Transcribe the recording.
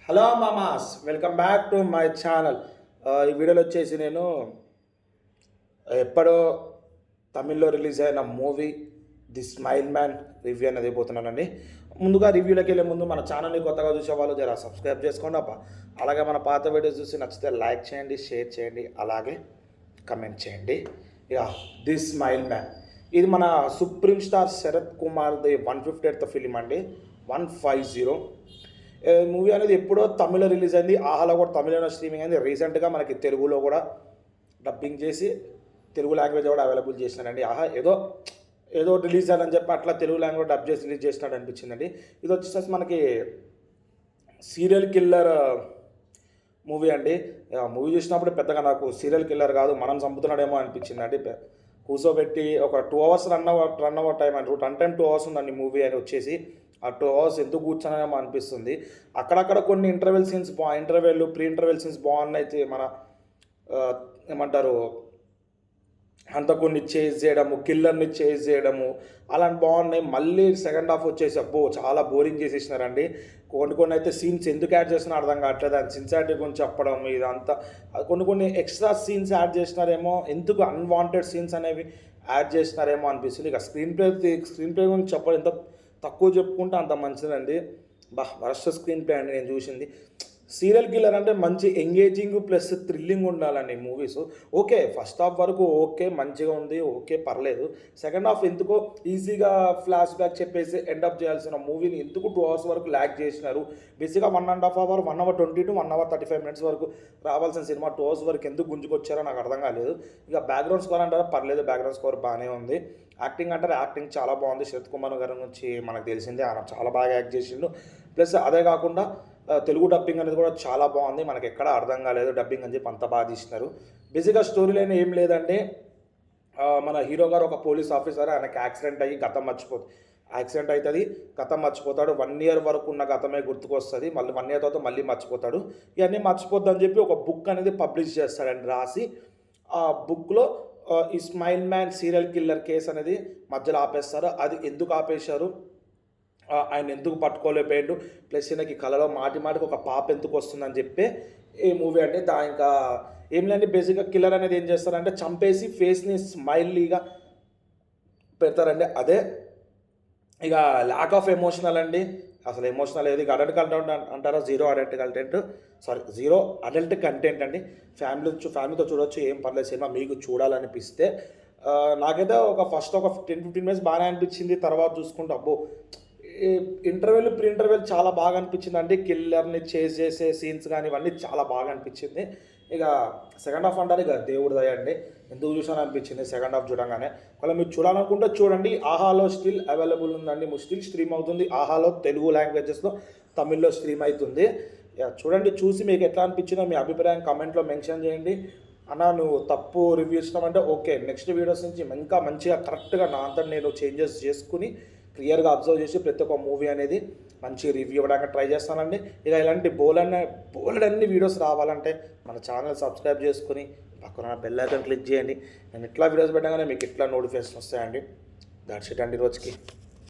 Hello మామాస్, welcome back to my channel. ఈ వీడియోలో వచ్చేసి నేను ఎప్పుడో తమిళ్లో రిలీజ్ అయిన movie the smile man review అనేది అయిపోతున్నానండి. ముందుగా రివ్యూలోకి వెళ్ళే ముందు మన ఛానల్ని కొత్తగా చూసే వాళ్ళు జర సబ్స్క్రైబ్ చేసుకోండి అబ్బా. అలాగే మన పాత వీడియోస్ చూసి నచ్చితే లైక్ చేయండి, షేర్ చేయండి, అలాగే కమెంట్ చేయండి. ఇక ది స్మైల్ మ్యాన్ ఇది మన సుప్రీం స్టార్ శరత్ కుమార్ది 158th ఫిలిం అండి. 150 మూవీ అనేది ఎప్పుడో తమిళ్లో రిలీజ్ అయింది. ఆహాలో కూడా తమిళలో స్ట్రీమింగ్ అయింది. రీసెంట్గా మనకి తెలుగులో కూడా డబ్బింగ్ చేసి తెలుగు లాంగ్వేజ్ కూడా అవైలబుల్ చేసినాడండి. ఆహా ఏదో రిలీజ్ అయ్యాలని చెప్పి అట్లా తెలుగు లాంగ్వేజ్ డబ్ చేసి రిలీజ్ చేసినాడు అనిపించిందండి. ఇది వచ్చేసి మనకి సీరియల్ కిల్లర్ మూవీ అండి. మూవీ చూసినప్పుడు పెద్దగా నాకు సీరియల్ కిల్లర్ కాదు, మనం చంపుతున్నాడేమో అనిపించిందండి. కూర్చోబెట్టి ఒక 2 hours రన్ అవర్ టైం అండి. రన్ టైం 2 hours ఉందండి మూవీ అని వచ్చేసి. ఆ 2 hours ఎందుకు కూర్చున్నామో అనిపిస్తుంది. అక్కడక్కడ కొన్ని interval scenes pre interval scenes బాగున్నాయి. మన ఏమంటారు, హంతకుడిని చేజ్ చేయడము, కిల్లర్ని చేజ్ చేయడము అలాంటి బాగున్నాయి. మళ్ళీ సెకండ్ హాఫ్ వచ్చేసి చాలా బోరింగ్ చేసేసినారండి. కొన్ని అయితే సీన్స్ ఎందుకు యాడ్ చేసినా అర్థం కావట్లేదు. దాని సిన్సియారిటీ గురించి చెప్పడం ఇదంతా కొన్ని ఎక్స్ట్రా సీన్స్ యాడ్ చేసినారేమో, ఎందుకు అన్వాంటెడ్ సీన్స్ అనేవి యాడ్ చేసినారేమో అనిపిస్తుంది. ఇక స్క్రీన్ ప్లే గురించి చెప్పడం ఎంత తక్కువ చెప్పుకుంటే అంత మంచిదండి. వరస్ట్ స్క్రీన్ ప్లే అండి నేను చూసింది. సీరియల్ కిల్లర్ అంటే మంచి ఎంగేజింగ్ ప్లస్ థ్రిల్లింగ్ ఉండాలండి మూవీస్. ఓకే, ఫస్ట్ హాఫ్ వరకు ఓకే మంచిగా ఉంది, ఓకే పర్లేదు. సెకండ్ హాఫ్ ఎందుకో ఈజీగా ఫ్లాష్ బ్యాక్ చెప్పేసి ఎండప్ చేయాల్సిన మూవీని ఎందుకు 2 hours వరకు ల్యాక్ చేసినారు. బేసిక్గా 1.5 hour 1 hour 20 to 1 hour 35 minutes వరకు రావాల్సిన సినిమా 2 hours వరకు ఎందుకు గుంజుకొచ్చారో నాకు అర్థం కాలేదు. ఇక బ్యాక్గ్రౌండ్ స్కోర్ అంటారా, పర్లేదు, బ్యాక్గ్రౌండ్ స్కోర్ బాగానే ఉంది. యాక్టింగ్ అంటారా, యాక్టింగ్ చాలా బాగుంది. శరత్ కుమార్ గారి నుంచి మనకు తెలిసిందే, ఆయన చాలా బాగా యాక్ట్ చేసిండు. ప్లస్ అదే కాకుండా తెలుగు డబ్బింగ్ అనేది కూడా చాలా బాగుంది. మనకి ఎక్కడ అర్థం కాలేదు డబ్బింగ్ అని చెప్పి అంత బాగా తీసినారు. బేసిక్గా స్టోరీ లైన్ ఏం లేదంటే, మన హీరో గారు ఒక పోలీస్ ఆఫీసర్, ఆయనకి యాక్సిడెంట్ అవుతుంది, గతం మర్చిపోతాడు. 1 year వరకు ఉన్న గతమే గుర్తుకొస్తుంది. మళ్ళీ 1 year తర్వాత మళ్ళీ మర్చిపోతాడు. ఇవన్నీ మర్చిపోద్దని చెప్పి ఒక బుక్ అనేది పబ్లిష్ చేస్తాడండి రాసి. ఆ బుక్లో ఈ smile man serial killer case అనేది మధ్యలో ఆపేస్తారు. అది ఎందుకు ఆపేశారు, ఆయన ఎందుకు పట్టుకోలేకపోయాడు, ప్లస్ ఈయనకి కళలో మాటికి ఒక పాప ఎందుకు వస్తుందని చెప్పి ఈ మూవీ అండి. ఇంకా ఏం లేదండి, బేసిక్గా కిల్లర్ అనేది ఏం చేస్తారంటే చంపేసి ఫేస్ని స్మైలీగా పెడతారండి. అదే ఇక ల్యాక్ ఆఫ్ ఎమోషనల్ అండి. అసలు ఎమోషనల్ ఏది అడల్ట్ కంటెంట్ అంటారా, జీరో అడల్ట్ కంటెంట్ అండి. ఫ్యామిలీతో చూడొచ్చు, ఏం పర్లేదు సినిమా. మీకు చూడాలనిపిస్తే నాకైతే ఫస్ట్ ఒక 10-15 minutes బాగానే అనిపించింది. తర్వాత చూసుకుంటే ప్రీ ఇంటర్వెల్ చాలా బాగా అనిపించింది అండి. కిల్లర్ని చేజ్ చేసే సీన్స్ కానీ ఇవన్నీ చాలా బాగా అనిపించింది. ఇక సెకండ్ హాఫ్ అంటారు, ఇక దేవుడి దయ అండి. ఎందుకు చూసాను అనిపించింది సెకండ్ హాఫ్ చూడంగానే. ఒకవేళ మీరు చూడాలనుకుంటే చూడండి. ఆహాలో స్టిల్ అవైలబుల్ ఉందండి, స్టిల్ స్ట్రీమ్ అవుతుంది. ఆహాలో తెలుగు లాంగ్వేజెస్లో, తమిళ్లో స్ట్రీమ్ అవుతుంది. చూడండి, చూసి మీకు ఎట్లా అనిపించిందో మీ అభిప్రాయం కామెంట్లో మెన్షన్ చేయండి. అన్న నువ్వు తప్పు రివ్యూ ఇచ్చినామంటే ఓకే, నెక్స్ట్ వీడియోస్ నుంచి ఇంకా మంచిగా కరెక్ట్గా నా అంతా నేను చేంజెస్ చేసుకుని క్లియర్గా అబ్జర్వ్ చేసి ప్రతి ఒక్క మూవీ అనేది మంచి రివ్యూ ఇవ్వడానికి ట్రై చేస్తానండి. ఇక ఇలాంటి బోలెడన్ని వీడియోస్ రావాలంటే మన ఛానల్ సబ్స్క్రైబ్ చేసుకుని పక్కన బెల్ ఐకాన్ క్లిక్ చేయండి. నేను ఇట్లా వీడియోస్ పెట్టగానే మీకు ఇట్లా నోటిఫికేషన్ వస్తాయండి. దట్స్ ఇట్ అండి రోజుకి.